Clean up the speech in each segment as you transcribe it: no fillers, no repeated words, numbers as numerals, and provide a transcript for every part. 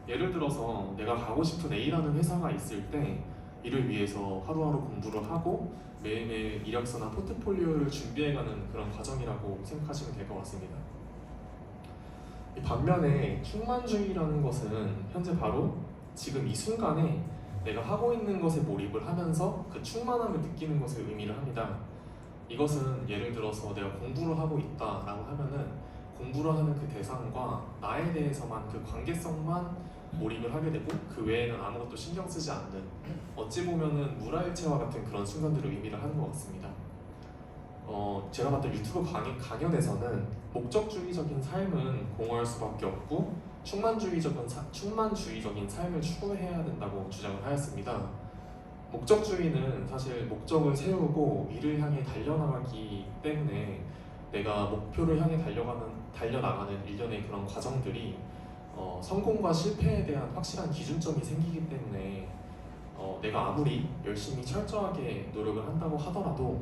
예를 들어서 내가 가고 싶은 A라는 회사가 있을 때 이를 위해서 하루하루 공부를 하고 매일매일 이력서나 포트폴리오를 준비해가는 그런 과정이라고 생각하시면 될 것 같습니다. 이 반면에 충만주의라는 것은 현재 바로 지금 이 순간에 내가 하고 있는 것에 몰입을 하면서 그 충만함을 느끼는 것을 의미를 합니다. 이것은 예를 들어서 내가 공부를 하고 있다라고 하면은 공부를 하는 그 대상과 나에 대해서만 그 관계성만 몰입을 하게 되고 그 외에는 아무것도 신경 쓰지 않는, 어찌 보면은 물화일체와 같은 그런 순간들을 의미를 하는 것 같습니다. 제가 봤던 유튜브 강연에서는 목적주의적인 삶은 공허할 수밖에 없고 충만주의적인 삶을 추구해야 된다고 주장을 하였습니다. 목적주의는 사실 목적을 세우고 이를 향해 달려나가기 때문에 내가 목표를 향해 달려나가는 일련의 그런 과정들이 성공과 실패에 대한 확실한 기준점이 생기기 때문에 내가 아무리 열심히 철저하게 노력을 한다고 하더라도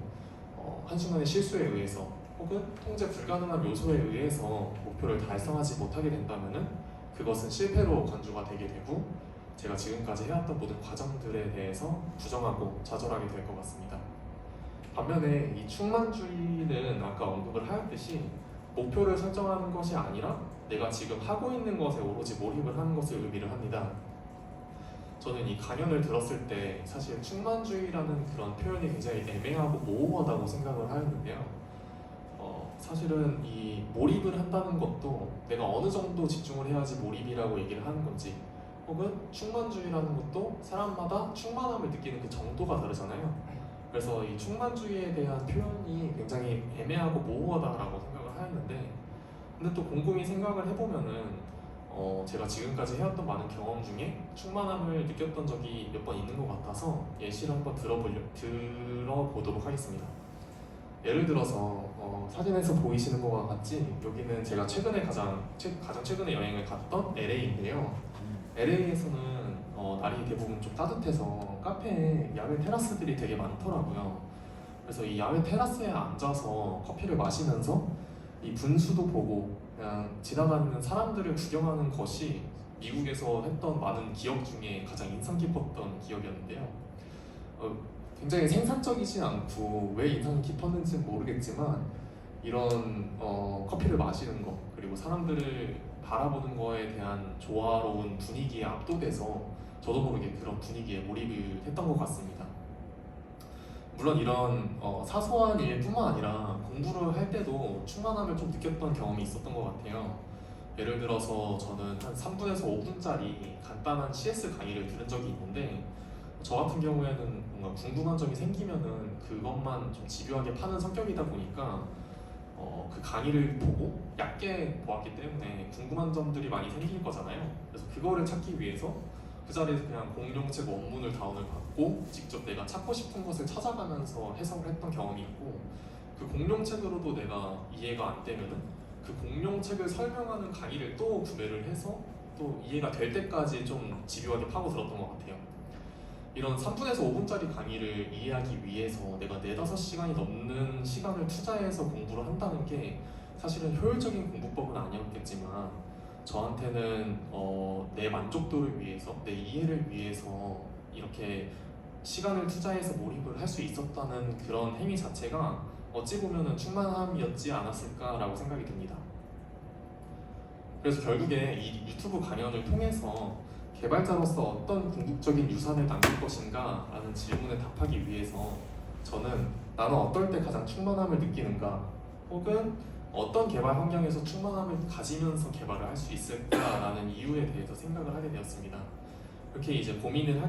한순간의 실수에 의해서 혹은 통제 불가능한 요소에 의해서 목표를 달성하지 못하게 된다면 그것은 실패로 간주가 되게 되고 제가 지금까지 해왔던 모든 과정들에 대해서 부정하고 좌절하게 될 것 같습니다. 반면에 이 충만주의는 아까 언급을 하였듯이 목표를 설정하는 것이 아니라 내가 지금 하고 있는 것에 오로지 몰입을 하는 것을 의미를 합니다. 저는 이 강연을 들었을 때 사실 충만주의라는 그런 표현이 굉장히 애매하고 모호하다고 생각을 하였는데요. 사실은 이 몰입을 한다는 것도 내가 어느 정도 집중을 해야지 몰입이라고 얘기를 하는 건지, 혹은 충만주의라는 것도 사람마다 충만함을 느끼는 그 정도가 다르잖아요. 그래서 이 충만주의에 대한 표현이 굉장히 애매하고 모호하다라고 생각을 하였는데, 근데 또 곰곰이 생각을 해보면은 제가 지금까지 해왔던 많은 경험 중에 충만함을 느꼈던 적이 몇 번 있는 것 같아서 예시를 한번 들어보도록 하겠습니다. 예를 들어서 사진에서 보이시는 것과 같이 여기는 제가 가장 최근에 여행을 갔던 LA인데요. LA에서는 날이 대부분 좀 따뜻해서 카페에 야외 테라스들이 되게 많더라고요. 그래서 이 야외 테라스에 앉아서 커피를 마시면서 이 분수도 보고 그냥 지나가는 사람들을 구경하는 것이 미국에서 했던 많은 기억 중에 가장 인상 깊었던 기억이었는데요. 굉장히 생산적이진 않고 왜 인상이 깊었는지는 모르겠지만 이런 커피를 마시는 것 그리고 사람들을 바라보는 거에 대한 조화로운 분위기에 압도돼서 저도 모르게 그런 분위기에 몰입을 했던 것 같습니다. 물론 이런 사소한 일뿐만 아니라 공부를 할 때도 충만함을 좀 느꼈던 경험이 있었던 것 같아요. 예를 들어서 저는 한 3분에서 5분짜리 간단한 CS 강의를 들은 적이 있는데 저 같은 경우에는 뭔가 궁금한 점이 생기면은 그것만 좀 집요하게 파는 성격이다 보니까 그 강의를 보고 얕게 보았기 때문에 궁금한 점들이 많이 생길 거잖아요. 그래서 그거를 찾기 위해서 그 자리에서 그냥 공룡책 원문을 다운을 받고 직접 내가 찾고 싶은 것을 찾아가면서 해석을 했던 경험이 있고, 그 공룡책으로도 내가 이해가 안 되면은 그 공룡책을 설명하는 강의를 또 구매를 해서 또 이해가 될 때까지 좀 집요하게 파고 들었던 것 같아요. 이런 3분에서 5분짜리 강의를 이해하기 위해서 내가 4~5시간이 넘는 시간을 투자해서 공부를 한다는 게 사실은 효율적인 공부법은 아니었겠지만 저한테는 내 만족도를 위해서, 내 이해를 위해서 이렇게 시간을 투자해서 몰입을 할 수 있었다는 그런 행위 자체가 어찌 보면 충만함이었지 않았을까라고 생각이 듭니다. 그래서 결국에 이 유튜브 강연을 통해서 개발자로서 어떤 궁극적인 유산을 남길 것인가 라는 질문에 답하기 위해서 저는 나는 어떨 때 가장 충만함을 느끼는가, 혹은 어떤 개발 환경에서 충만함을 가지면서 개발을 할 수 있을까라는 이유에 대해서 생각을 하게 되었습니다. 이렇게 이제 고민을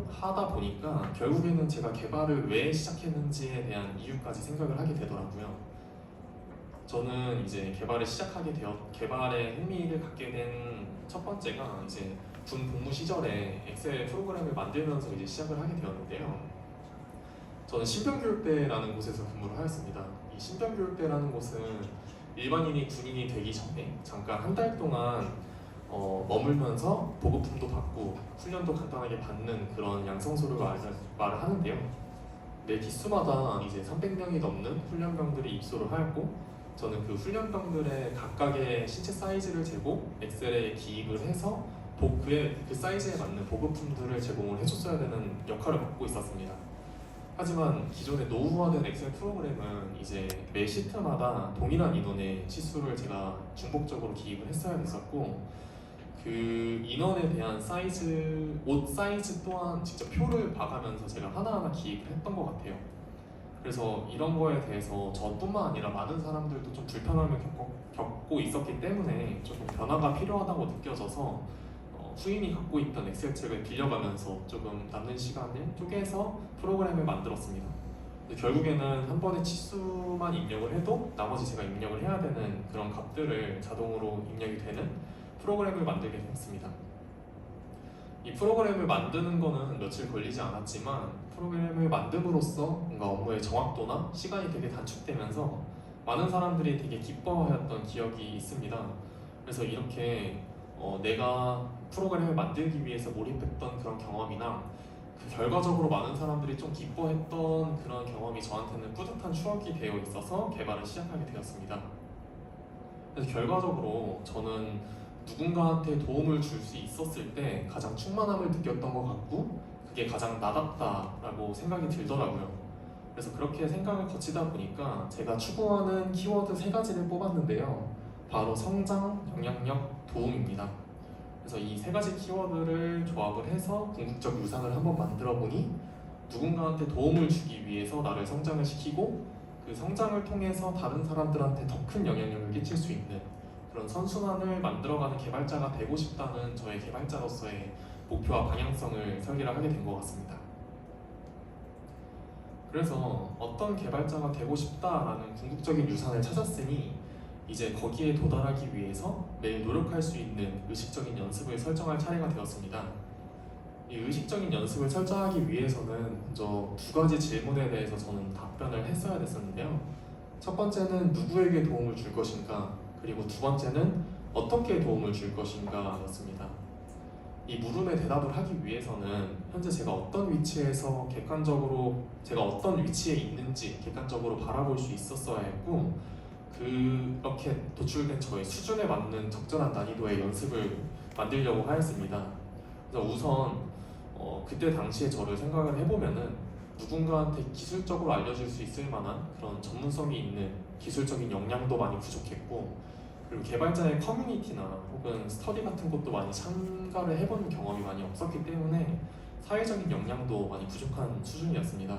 하다 보니까 결국에는 제가 개발을 왜 시작했는지에 대한 이유까지 생각을 하게 되더라고요. 저는 이제 개발에 흥미를 갖게 된 첫 번째가 이제 군 복무 시절에 엑셀 프로그램을 만들면서 이제 시작을 하게 되었는데요. 저는 신병교육대라는 곳에서 근무를 하였습니다. 이 신병교육대라는 곳은 일반인이 군인이 되기 전에 잠깐 한 달 동안 머물면서 보급품도 받고 훈련도 간단하게 받는 그런 양성소를 말을 하는데요. 매 기수마다 이제 300명이 넘는 훈련병들이 입소를 하였고 저는 그 훈련병들의 각각의 신체 사이즈를 재고 엑셀에 기입을 해서 그 사이즈에 맞는 보급품들을 제공을 해줬어야 되는 역할을 맡고 있었습니다. 하지만 기존의 노후화된 엑셀 프로그램은 이제 매 시트마다 동일한 인원의 치수를 제가 중복적으로 기입을 했어야 됐었고, 그 인원에 대한 옷 사이즈 또한 직접 표를 봐가면서 제가 하나하나 기입을 했던 것 같아요. 그래서 이런 거에 대해서 저뿐만 아니라 많은 사람들도 좀 불편함을 겪고 있었기 때문에 조금 변화가 필요하다고 느껴져서 후임이 갖고 있던 엑셀 책을 빌려가면서 조금 남는 시간을 쪼개서 프로그램을 만들었습니다. 결국에는 한 번에 치수만 입력을 해도 나머지 제가 입력을 해야 되는 그런 값들을 자동으로 입력이 되는 프로그램을 만들게 되었습니다. 이 프로그램을 만드는 거는 며칠 걸리지 않았지만 프로그램을 만듦으로써 뭔가 업무의 정확도나 시간이 되게 단축되면서 많은 사람들이 되게 기뻐하였던 기억이 있습니다. 그래서 이렇게 내가 프로그램을 만들기 위해서 몰입했던 그런 경험이나 그 결과적으로 많은 사람들이 좀 기뻐했던 그런 경험이 저한테는 뿌듯한 추억이 되어 있어서 개발을 시작하게 되었습니다. 그래서 결과적으로 저는 누군가한테 도움을 줄 수 있었을 때 가장 충만함을 느꼈던 것 같고 그게 가장 나답다라고 생각이 들더라고요. 그래서 그렇게 생각을 거치다 보니까 제가 추구하는 키워드 3가지를 뽑았는데요. 바로 성장, 영향력, 도움입니다. 그래서 이 3가지 키워드를 조합을 해서 궁극적 유산을 한번 만들어 보니 누군가한테 도움을 주기 위해서 나를 성장을 시키고 그 성장을 통해서 다른 사람들한테 더 큰 영향력을 끼칠 수 있는 그런 선순환을 만들어가는 개발자가 되고 싶다는 저의 개발자로서의 목표와 방향성을 설계를 하게 된 것 같습니다. 그래서 어떤 개발자가 되고 싶다라는 궁극적인 유산을 찾았으니 이제 거기에 도달하기 위해서 매일 노력할 수 있는 의식적인 연습을 설정할 차례가 되었습니다. 이 의식적인 연습을 설정하기 위해서는 먼저 2가지 질문에 대해서 저는 답변을 했어야 됐었는데요. 첫 번째는 누구에게 도움을 줄 것인가, 그리고 2번째는 어떻게 도움을 줄 것인가 였습니다. 이 물음에 대답을 하기 위해서는 현재 제가 어떤 위치에서 제가 어떤 위치에 있는지 객관적으로 바라볼 수 있었어야 했고, 그렇게 도출된 저의 수준에 맞는 적절한 난이도의 연습을 만들려고 하였습니다. 그래서 우선 그때 당시에 저를 생각을 해보면은 누군가한테 기술적으로 알려줄 수 있을 만한 그런 전문성이 있는 기술적인 역량도 많이 부족했고, 그리고 개발자의 커뮤니티나 혹은 스터디 같은 것도 많이 참가를 해본 경험이 많이 없었기 때문에 사회적인 역량도 많이 부족한 수준이었습니다.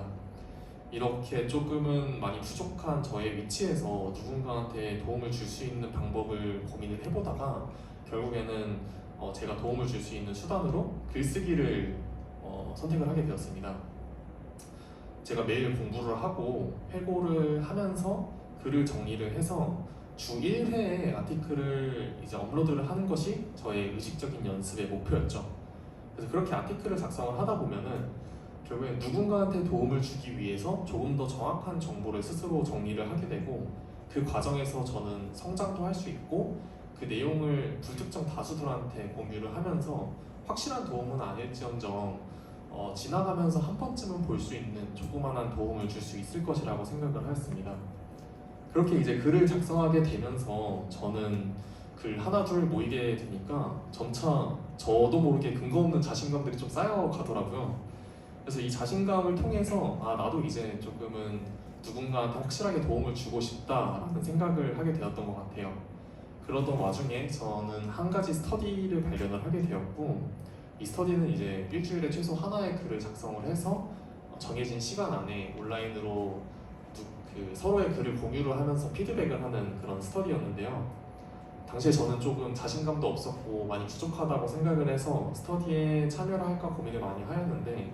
이렇게 조금은 많이 부족한 저의 위치에서 누군가한테 도움을 줄 수 있는 방법을 고민을 해보다가 결국에는 제가 도움을 줄 수 있는 수단으로 글쓰기를 선택을 하게 되었습니다. 제가 매일 공부를 하고 회고를 하면서 글을 정리를 해서 주 1회의 아티클을 이제 업로드를 하는 것이 저의 의식적인 연습의 목표였죠. 그래서 그렇게 아티클을 작성을 하다 보면은 결국엔 누군가한테 도움을 주기 위해서 조금 더 정확한 정보를 스스로 정리를 하게 되고, 그 과정에서 저는 성장도 할 수 있고 그 내용을 불특정 다수들한테 공유를 하면서 확실한 도움은 아닐지언정 지나가면서 한 번쯤은 볼 수 있는 조그만한 도움을 줄 수 있을 것이라고 생각을 하였습니다. 그렇게 이제 글을 작성하게 되면서 저는 글 하나 둘 모이게 되니까 점차 저도 모르게 근거 없는 자신감들이 좀 쌓여가더라고요. 그래서 이 자신감을 통해서 나도 이제 조금은 누군가한테 확실하게 도움을 주고 싶다라는 생각을 하게 되었던 것 같아요. 그러던 와중에 저는 한 가지 스터디를 발견을 하게 되었고, 이 스터디는 이제 일주일에 최소 하나의 글을 작성을 해서 정해진 시간 안에 온라인으로 서로의 글을 공유를 하면서 피드백을 하는 그런 스터디였는데요. 당시에 저는 조금 자신감도 없었고 많이 부족하다고 생각을 해서 스터디에 참여를 할까 고민을 많이 하였는데,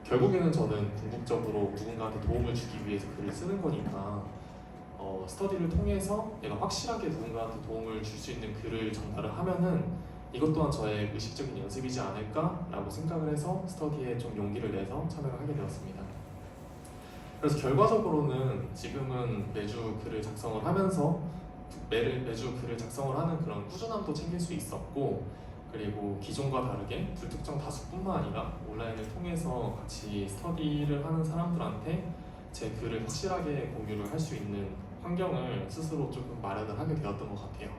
결국에는 저는 궁극적으로 누군가한테 도움을 주기 위해서 글을 쓰는 거니까 스터디를 통해서 내가 확실하게 누군가한테 도움을 줄 수 있는 글을 전달을 하면은 이것 또한 저의 의식적인 연습이지 않을까라고 생각을 해서 스터디에 좀 용기를 내서 참여를 하게 되었습니다. 그래서 결과적으로는 지금은 매주 글을 작성을 하면서 매주 글을 작성을 하는 그런 꾸준함도 챙길 수 있었고, 그리고 기존과 다르게 불특정 다수뿐만 아니라 온라인을 통해서 같이 스터디를 하는 사람들한테 제 글을 확실하게 공유를 할 수 있는 환경을 스스로 조금 마련을 하게 되었던 것 같아요.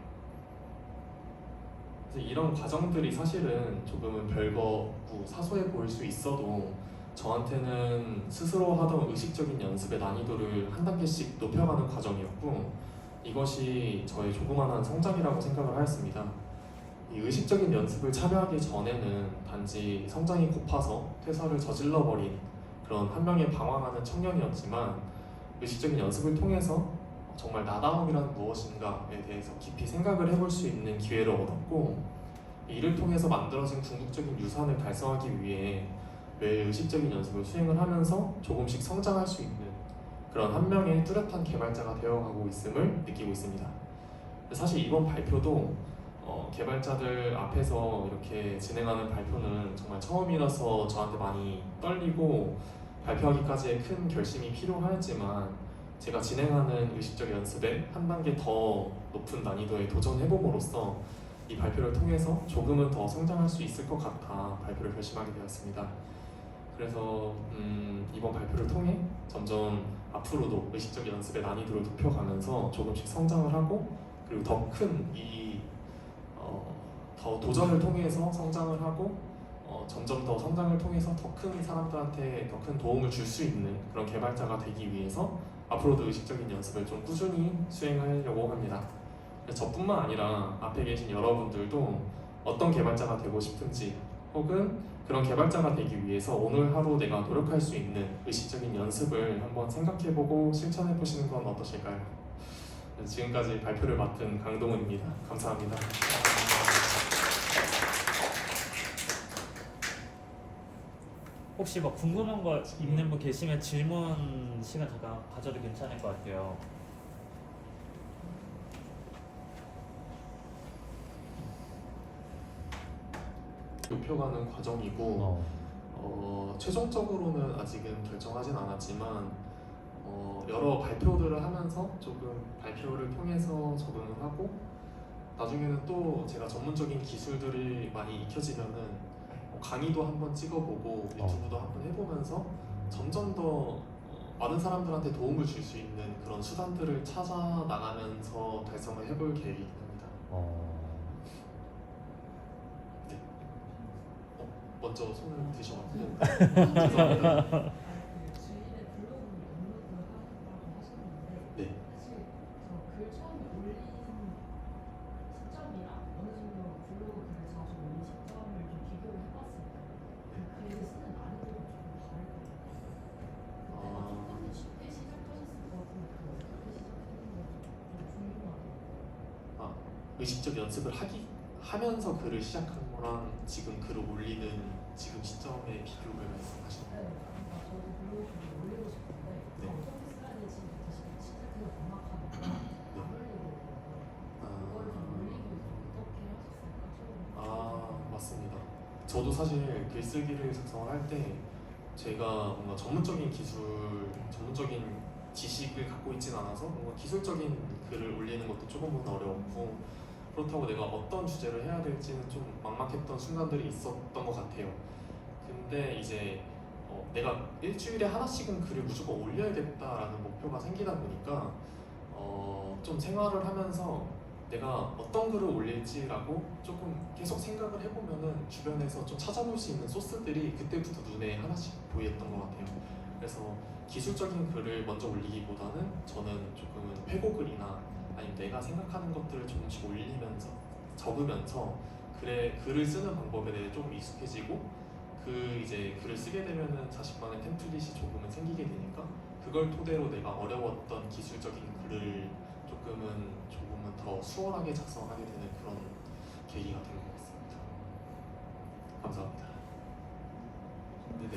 그래서 이런 과정들이 사실은 조금은 별거고 사소해 보일 수 있어도 저한테는 스스로 하던 의식적인 연습의 난이도를 한 단계씩 높여가는 과정이었고, 이것이 저의 조그만한 성장이라고 생각을 하였습니다. 이 의식적인 연습을 참여하기 전에는 단지 성장이 고파서 퇴사를 저질러버린 그런 한 명의 방황하는 청년이었지만, 의식적인 연습을 통해서 정말 나다움이란 무엇인가에 대해서 깊이 생각을 해볼 수 있는 기회를 얻었고, 이를 통해서 만들어진 궁극적인 유산을 달성하기 위해 매일 의식적인 연습을 수행을 하면서 조금씩 성장할 수 있는 그런 한 명의 뚜렷한 개발자가 되어가고 있음을 느끼고 있습니다. 사실 이번 발표도 개발자들 앞에서 이렇게 진행하는 발표는 정말 처음이라서 저한테 많이 떨리고 발표하기까지의 큰 결심이 필요하였지만, 제가 진행하는 의식적 연습에 한 단계 더 높은 난이도에 도전해봄으로써 이 발표를 통해서 조금은 더 성장할 수 있을 것 같아 발표를 결심하게 되었습니다. 그래서 이번 발표를 통해 점점 앞으로도 의식적 연습의 난이도를 높여가면서 조금씩 성장을 하고, 그리고 더 도전을 통해서 성장을 하고, 점점 더 성장을 통해서 더 큰 사람들한테 더 큰 도움을 줄 수 있는 그런 개발자가 되기 위해서 앞으로도 의식적인 연습을 좀 꾸준히 수행하려고 합니다. 저뿐만 아니라 앞에 계신 여러분들도 어떤 개발자가 되고 싶은지, 혹은 그런 개발자가 되기 위해서 오늘 하루 내가 노력할 수 있는 의식적인 연습을 한번 생각해보고 실천해보시는 건 어떠실까요? 지금까지 발표를 맡은 강동훈입니다. 감사합니다. 혹시 뭐 궁금한 거 있는 분 계시면 질문 시간 잠깐 가져도 괜찮을 것 같아요. 높여가는 과정이고, 최종적으로는 아직은 결정하진 않았지만 여러 발표들을 하면서 조금 발표를 통해서 적응을 하고, 나중에는 또 제가 전문적인 기술들이 많이 익혀지면은 강의도 한번 찍어보고 유튜브도 한번 해보면서 점점 더 많은 사람들한테 도움을 줄 수 있는 그런 수단들을 찾아 나가면서 달성을 해볼 계획입니다. 네. 먼저 손을 드셔가지고 죄송합니다. 네. 의식적 연습을 하면서 글을 시작한 거랑 지금 글을 올리는 지금 시점의 비교를 말씀하시는 거예요? 저도 블로그를 올리고 싶은데 네. 어떻게 써야 될지 시작해서 정확하게 안 올리고 그걸 좀 올리기 위해서 어떻게 하셨을까? 맞습니다. 저도 사실 글쓰기를 작성을 할 때 제가 뭔가 전문적인 전문적인 지식을 갖고 있진 않아서 뭔가 기술적인 글을 올리는 것도 조금은 어려웠고, 그렇다고 내가 어떤 주제를 해야 될지는 좀 막막했던 순간들이 있었던 것 같아요. 근데 이제 내가 일주일에 하나씩은 글을 무조건 올려야겠다라는 목표가 생기다 보니까 좀 생활을 하면서 내가 어떤 글을 올릴지라고 조금 계속 생각을 해보면은 주변에서 좀 찾아볼 수 있는 소스들이 그때부터 눈에 하나씩 보였던 것 같아요. 그래서 기술적인 글을 먼저 올리기보다는 저는 조금은 회고글이나 아니면 내가 생각하는 것들을 조금씩 올리면서 적으면서 글을 쓰는 방법에 대해 조금 익숙해지고, 이제 글을 쓰게 되면은 자신만의 템플릿이 조금은 생기게 되니까 그걸 토대로 내가 어려웠던 기술적인 글을 조금은 더 수월하게 작성하게 되는 그런 계기가 된 것 같습니다. 감사합니다. 네네.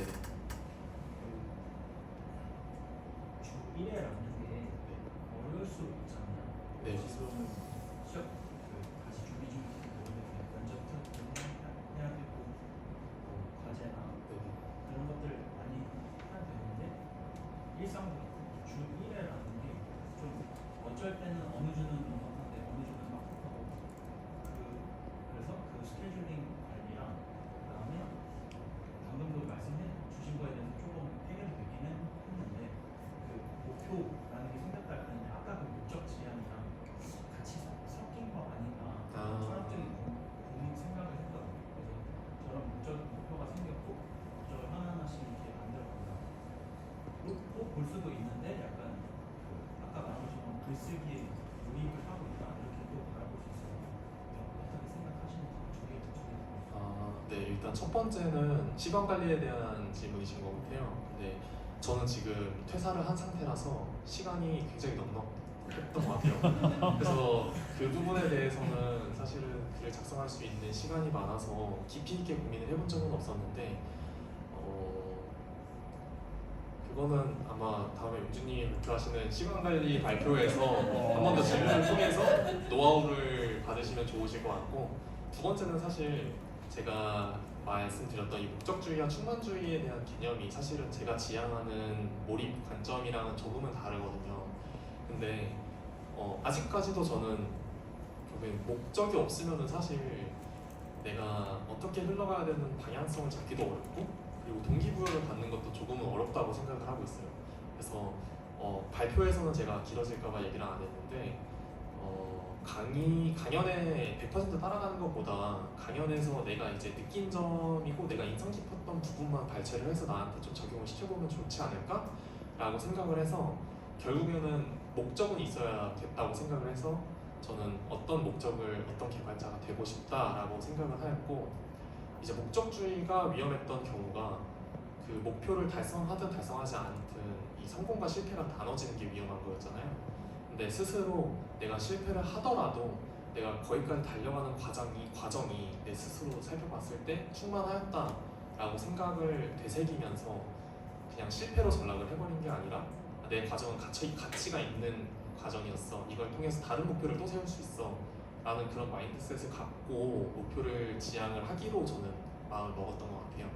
주 1회라는 게 어려울 수 있잖아요. 네. 지금 시험 다시 준비 중이기 면접도 해야 되고 과제나 그런 것들 많이 해야 되는데 일상도 주 1회라는 게 좀 어쩔 때는 어느 주는 넉넉한데 어느 주는 막하고 일단 첫 번째는 시간 관리에 대한 질문이신 것 같아요. 근데 저는 지금 퇴사를 한 상태라서 시간이 굉장히 넉넉했던 것 같아요. 그래서 그 부분에 대해서는 사실은 글을 작성할 수 있는 시간이 많아서 깊이 있게 고민을 해본 적은 없었는데 그거는 아마 다음에 윤주님 목표하시는 시간 관리 발표에서 한 번 더 질문을 통해서 노하우를 받으시면 좋으실 것 같고, 두 번째는 사실 제가 말씀드렸던 이 목적주의와 충만주의에 대한 개념이 사실은 제가 지향하는 몰입 관점이랑은 조금은 다르거든요. 근데 아직까지도 저는 결국엔 목적이 없으면은 사실 내가 어떻게 흘러가야 되는 방향성을 잡기도 어렵고, 그리고 동기부여를 갖는 것도 조금은 어렵다고 생각을 하고 있어요. 그래서 발표에서는 제가 길어질까봐 얘기를 안 했는데 강연에 100% 따라가는 것보다 강연에서 내가 이제 느낀 점이고 내가 인상 깊었던 부분만 발췌를 해서 나한테 좀 적용을 시켜보면 좋지 않을까라고 생각을 해서 결국에는 목적은 있어야겠다고 생각을 해서 저는 어떤 목적을 어떤 개발자가 되고 싶다라고 생각을 하였고, 이제 목적주의가 위험했던 경우가 그 목표를 달성하든 달성하지 않든 이 성공과 실패가 나눠지는 게 위험한 거였잖아요. 근데 스스로 내가 실패를 하더라도 내가 거기까지 달려가는 과정이 내 스스로 살펴봤을 때 충만하였다라고 생각을 되새기면서 그냥 실패로 전락을 해버린 게 아니라 내 과정은 가치가 있는 과정이었어. 이걸 통해서 다른 목표를 또 세울 수 있어. 라는 그런 마인드셋을 갖고 목표를 지향을 하기로 저는 마음을 먹었던 것 같아요.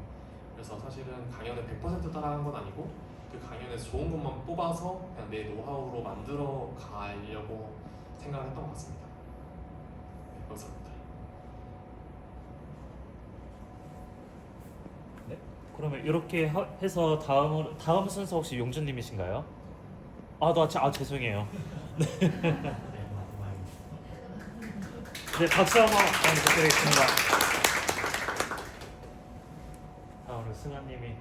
그래서 사실은 강연을 100% 따라한 건 아니고 그 강연에서 좋은 것만 뽑아서 그냥 내 노하우로 만들어 가려고 생각을 했던 것 같습니다. 네, 감사합니다. 네? 그러면 이렇게 해서 다음 순서 혹시 용준님이신가요? 죄송해요. 네, 박수 한번 부탁드리겠습니다. 다음으로 승환님이